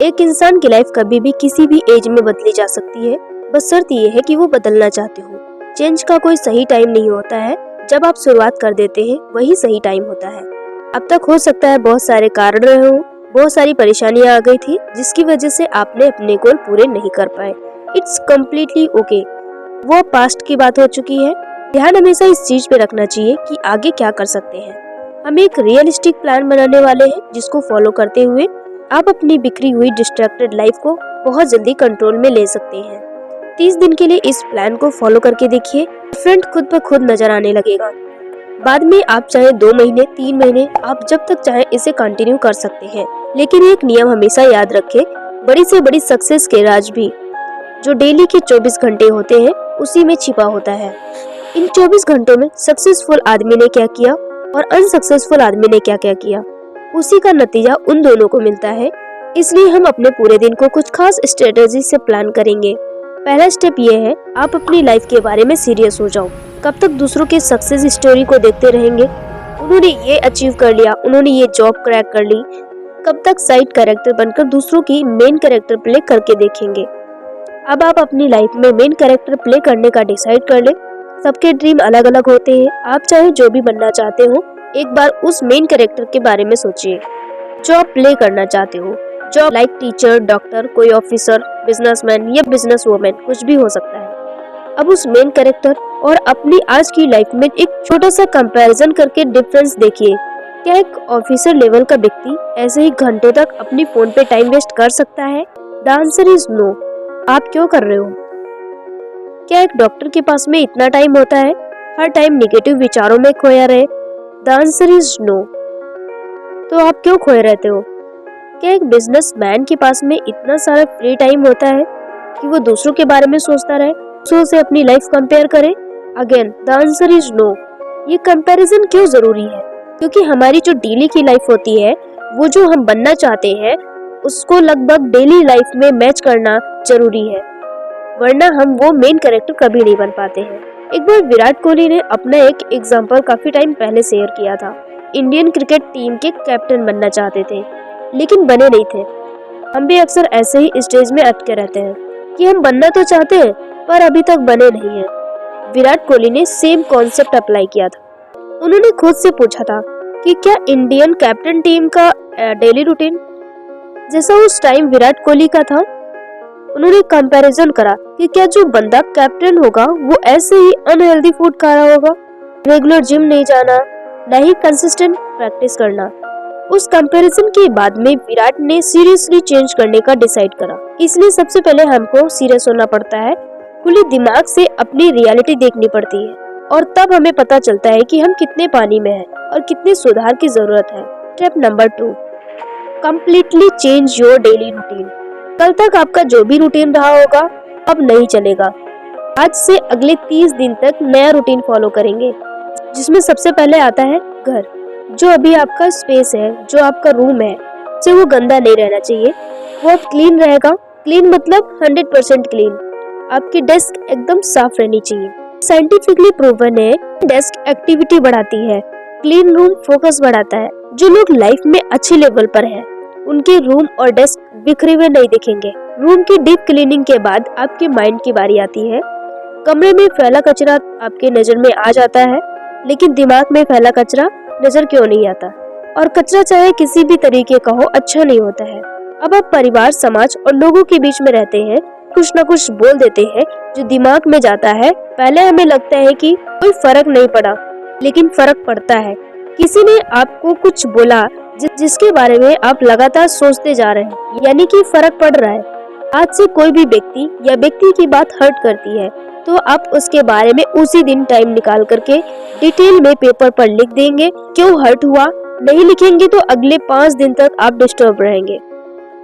एक इंसान की लाइफ कभी भी किसी भी एज में बदली जा सकती है, बस शर्त ये है कि वो बदलना चाहते हो। चेंज का कोई सही टाइम नहीं होता है, जब आप शुरुआत कर देते हैं वही सही टाइम होता है। अब तक हो सकता है बहुत सारे कारण रहे हों, बहुत सारी परेशानियां आ गई थी जिसकी वजह से आपने अपने गोल पूरे नहीं कर पाए। इट्स कम्प्लीटली ओके, वो पास्ट की बात हो चुकी है। ध्यान हमेशा इस चीज पे रखना चाहिए कि आगे क्या कर सकते हैं। हम एक रियलिस्टिक प्लान बनाने वाले हैं जिसको फॉलो करते हुए आप अपनी बिखरी हुई डिस्ट्रैक्टेड लाइफ को बहुत जल्दी कंट्रोल में ले सकते हैं। 30 दिन के लिए इस प्लान को फॉलो करके देखिए, डिफरेंट खुद ब खुद नजर आने लगेगा। बाद में आप चाहे 2 महीने 3 महीने, आप जब तक चाहे इसे कंटिन्यू कर सकते हैं। लेकिन एक नियम हमेशा याद रखें, बड़ी से बड़ी सक्सेस के राज भी जो डेली के 24 घंटे होते हैं उसी में छिपा होता है। इन 24 घंटों में सक्सेसफुल आदमी ने क्या किया और अनसक्सेसफुल आदमी ने क्या क्या किया, उसी का नतीजा उन दोनों को मिलता है। इसलिए हम अपने पूरे दिन को कुछ खास स्ट्रेटेजी से प्लान करेंगे। पहला स्टेप ये है, आप अपनी लाइफ के बारे में सीरियस हो जाओ। कब तक दूसरों के सक्सेस स्टोरी को देखते रहेंगे, उन्होंने ये अचीव कर लिया, उन्होंने ये जॉब क्रैक कर ली। कब तक साइड कैरेक्टर बनकर दूसरों की मेन कैरेक्टर प्ले करके देखेंगे। अब आप अपनी लाइफ में मेन कैरेक्टर प्ले करने का डिसाइड कर ले। सबके ड्रीम अलग अलग होते हैं, आप चाहे जो भी बनना चाहते हो, एक बार उस मेन कैरेक्टर के बारे में सोचिए जो आप प्ले करना चाहते हो। जॉब लाइक टीचर, डॉक्टर, कोई ऑफिसर, बिजनेसमैन या बिजनेस वुमेन, कुछ भी हो सकता है। अब उस मेन कैरेक्टर और अपनी आज की लाइफ में एक छोटा सा कंपैरिजन करके डिफरेंस देखिए। क्या एक ऑफिसर लेवल का व्यक्ति ऐसे ही घंटों तक अपनी फोन पे टाइम वेस्ट कर सकता है? The answer is no. आप क्यों कर रहे हो? क्या एक डॉक्टर के पास में इतना टाइम होता है हर टाइम नेगेटिव विचारों में खोया रहे? The answer is no. तो आप क्यों खोए रहते हो? क्या एक बिजनेसमैन के पास में इतना सारा फ्री टाइम होता है कि वो दूसरों के बारे में सोचता रहे, दूसरों से अपनी लाइफ कंपेयर करे? Again the answer is no. ये कंपैरिजन क्यों जरूरी है? क्योंकि हमारी जो डेली की लाइफ होती है, वो जो हम बनना चाहते हैं उसको लगभग डेली लाइफ में मैच करना जरूरी है, वरना हम वो मेन कैरेक्टर कभी नहीं बन पाते हैं। एक बार विराट कोहली ने अपना एक एग्जाम्पल काफी टाइम पहले शेयर किया था। इंडियन क्रिकेट टीम के कैप्टन बनना चाहते थे लेकिन बने नहीं थे। हम भी अक्सर ऐसे ही स्टेज में अटके रहते हैं कि हम बनना तो चाहते हैं पर अभी तक बने नहीं हैं। विराट कोहली ने सेम कॉन्सेप्ट अप्लाई किया था। उन्होंने खुद से पूछा था कि क्या इंडियन कैप्टन टीम का डेली रूटीन जैसा उस टाइम विराट कोहली का था? उन्होंने कंपैरिजन करा कि क्या जो बंदा कैप्टन होगा वो ऐसे ही अनहेल्दी फूड खा रहा होगा, रेगुलर जिम नहीं जाना, न ही कंसिस्टेंट प्रैक्टिस करना। उस कंपैरिजन के बाद में विराट ने सीरियसली चेंज करने का डिसाइड करा। इसलिए सबसे पहले हमको सीरियस होना पड़ता है, खुले दिमाग से अपनी रियलिटी देखनी पड़ती है और तब हमें पता चलता है कि हम कितने पानी में हैं और कितने सुधार की जरूरत है। Step number 2, completely change your daily routine. कल तक आपका जो भी रूटीन रहा होगा अब नहीं चलेगा। आज से अगले 30 दिन तक नया रूटीन फॉलो करेंगे, जिसमें सबसे पहले आता है घर। जो अभी आपका स्पेस है, जो आपका रूम है, से वो गंदा नहीं रहना चाहिए, वो अब क्लीन रहेगा। क्लीन मतलब 100% क्लीन। आपकी डेस्क एकदम साफ रहनी चाहिए। साइंटिफिकली प्रूवन है, डेस्क एक्टिविटी बढ़ाती है, क्लीन रूम फोकस बढ़ाता है। जो लोग लाइफ में अच्छे लेवल पर है उनके रूम और डेस्क बिखरे हुए नहीं दिखेंगे। रूम की डीप क्लीनिंग के बाद आपके माइंड की बारी आती है। कमरे में फैला कचरा आपके नजर में आ जाता है, लेकिन दिमाग में फैला कचरा नजर क्यों नहीं आता? और कचरा चाहे किसी भी तरीके का हो, अच्छा नहीं होता है। अब आप परिवार, समाज और लोगों के बीच में रहते हैं, कुछ न कुछ बोल देते हैं जो दिमाग में जाता है। पहले हमें लगता है कि कोई फर्क नहीं पड़ा, लेकिन फर्क पड़ता है। किसी ने आपको कुछ बोला जिसके बारे में आप लगातार सोचते जा रहे हैं, यानी कि फर्क पड़ रहा है। आज से कोई भी व्यक्ति या व्यक्ति की बात हर्ट करती है तो आप उसके बारे में उसी दिन टाइम निकाल करके डिटेल में पेपर पर लिख देंगे। क्यों हर्ट हुआ नहीं लिखेंगे तो अगले 5 दिन तक आप डिस्टर्ब रहेंगे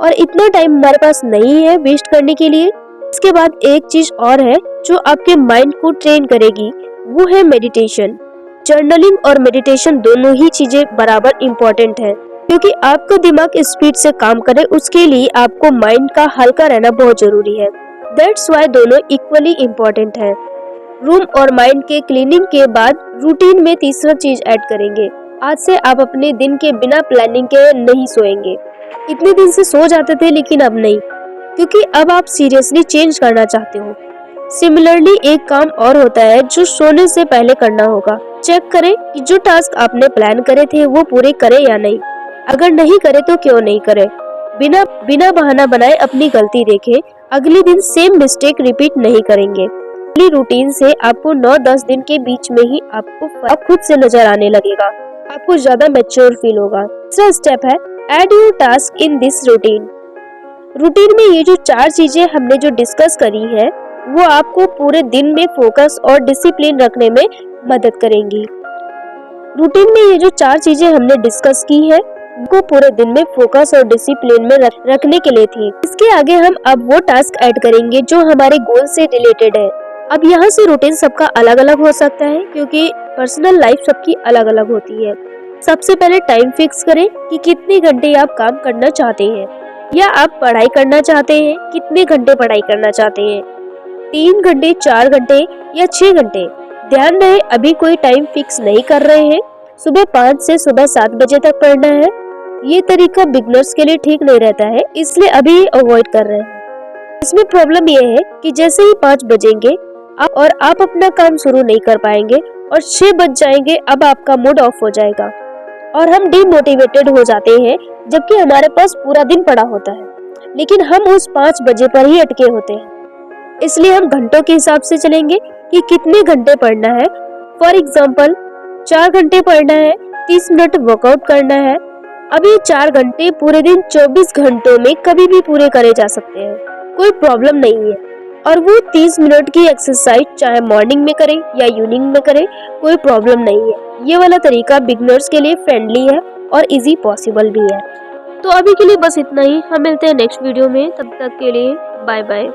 और इतना टाइम हमारे पास नहीं है वेस्ट करने के लिए। इसके बाद एक चीज और है जो आपके माइंड को ट्रेन करेगी, वो है मेडिटेशन। जर्नलिंग और मेडिटेशन दोनों ही चीजें बराबर इम्पोर्टेंट है, क्योंकि आपका दिमाग स्पीड से काम करे उसके लिए आपको माइंड का हल्का रहना बहुत जरूरी है। दैट्स वाई दोनों इक्वली इम्पोर्टेंट है। रूम और माइंड के क्लीनिंग के बाद रूटीन में तीसरा चीज ऐड करेंगे। आज से आप अपने दिन के बिना प्लानिंग के नहीं सोएंगे। इतने दिन से सो जाते थे लेकिन अब नहीं, क्योंकि अब आप सीरियसली चेंज करना चाहते हो। सिमिलरली एक काम और होता है जो सोने से पहले करना होगा। चेक करें कि जो टास्क आपने प्लान करे थे वो पूरे करे या नहीं। अगर नहीं करे तो क्यों नहीं करे। बिना बिना बहाना बनाए अपनी गलती देखें। अगले दिन सेम मिस्टेक रिपीट नहीं करेंगे। डेली रूटीन से आपको 9-10 दिन के बीच में ही आपको फर्क खुद से नजर आने लगेगा। आपको ज्यादा मैच्योर फील होगा। दूसरा स्टेप है add your task in this routine. Routine में ये जो 4 चीजें हमने जो डिस्कस करी है वो आपको पूरे दिन में फोकस और डिसिप्लिन रखने में मदद करेंगी। रूटीन में ये जो 4 चीजें हमने डिस्कस की है वो पूरे दिन में फोकस और डिसिप्लिन में रखने के लिए थी। इसके आगे हम अब वो टास्क ऐड करेंगे जो हमारे गोल से रिलेटेड है। अब यहाँ से रूटीन सबका अलग अलग हो सकता है क्योंकि पर्सनल लाइफ सबकी अलग अलग होती है। सबसे पहले टाइम फिक्स करें कि कितने घंटे आप काम करना चाहते हैं, या आप पढ़ाई करना चाहते हैं, कितने घंटे पढ़ाई करना चाहते हैं, 3 घंटे, 4 घंटे या 6 घंटे। ध्यान रहे अभी कोई टाइम फिक्स नहीं कर रहे हैं। सुबह 5 से सुबह 7 बजे तक पढ़ना है। ये तरीका बिगनर्स के लिए ठीक नहीं रहता है, इसलिए अभी अवॉइड कर रहे हैं। इसमें प्रॉब्लम ये है कि जैसे ही 5 बजेंगे आप अपना काम शुरू नहीं कर पाएंगे और 6 बज जाएंगे, अब आपका मूड ऑफ हो जाएगा और हम डिमोटिवेटेड हो जाते हैं, जबकि हमारे पास पूरा दिन पड़ा होता है, लेकिन हम उस 5 बजे पर ही अटके होते हैं। इसलिए हम घंटों के हिसाब से चलेंगे कि कितने घंटे पढ़ना है। फॉर एग्जाम्पल 4 घंटे पढ़ना है, 30 मिनट वर्कआउट करना है। अब ये 4 घंटे पूरे दिन 24 घंटों में कभी भी पूरे करे जा सकते हैं, कोई प्रॉब्लम नहीं है। और वो 30 मिनट की एक्सरसाइज चाहे मॉर्निंग में करें या इवनिंग में करें, कोई प्रॉब्लम नहीं है। ये वाला तरीका बिगनर्स के लिए फ्रेंडली है और इजी पॉसिबल भी है। तो अभी के लिए बस इतना ही। हम मिलते हैं नेक्स्ट वीडियो में, तब तक के लिए बाय बाय।